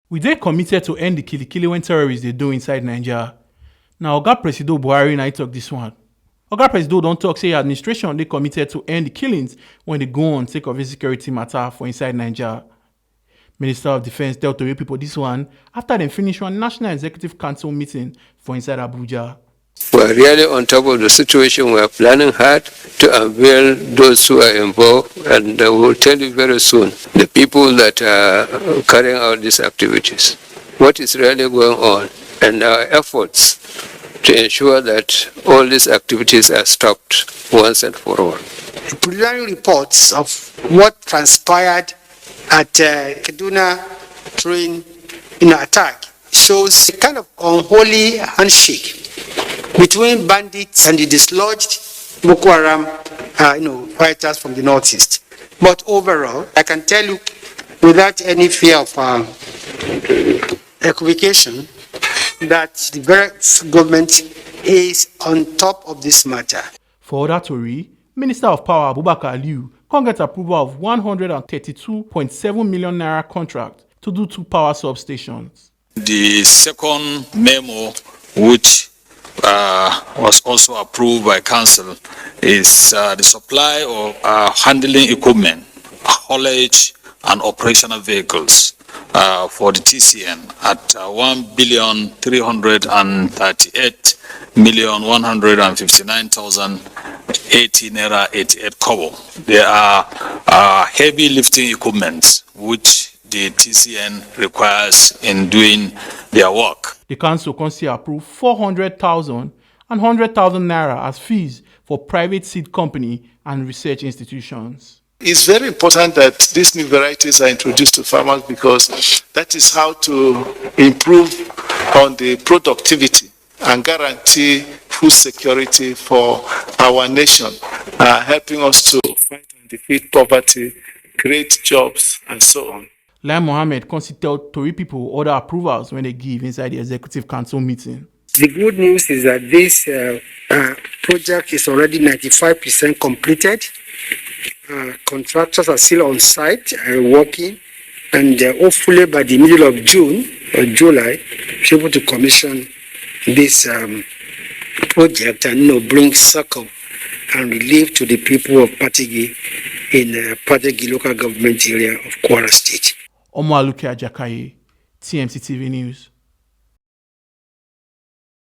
We dey committed to end the Killi when terrorists they do inside Naija. Now, Oga Presido Buhari na talk this one. Oga Presido don't talk say administration they committed to end the killings when they go on sake of insecurity matter for inside Naija. Minister of Defense tell Tori people this one after they finish one National Executive Council meeting for inside Abuja. We're really on top of the situation. We're planning hard to unveil those who are involved, and we'll tell you very soon the people that are carrying out these activities, what is really going on, and our efforts to ensure that all these activities are stopped once and for all. The preliminary reports of what transpired at Kaduna train attack shows a kind of unholy handshake between bandits and the dislodged Boko Haram fighters from the northeast. But overall, I can tell you without any fear of equivocation that the various government is on top of this matter. For other Tori, Minister of Power Abubakar Aliu can get approval of 132.7 million naira contract to do 2 power substations. The second memo, which was also approved by council, is the supply of handling equipment, haulage and operational vehicles for the TCN at 1,338,159,080 naira 88 kobo. There are heavy lifting equipment which the TCN requires in doing their work. The council can still approve 400,000 and 100,000 naira as fees for private seed company and research institutions. It's very important that these new varieties are introduced to farmers because that is how to improve on the productivity and guarantee food security for our nation, helping us to fight and defeat poverty, create jobs, and so on. Lai Mohammed can tell Tori people other approvals when they give inside the Executive Council meeting. The good news is that this project is already 95% completed. Contractors are still on site and working, and hopefully by the middle of June or July, be able to commission this project and bring succor and relief to the people of Patigi in Patigi local government area of Kwara State. Omo Aluke Ajakaye, TMC TV News.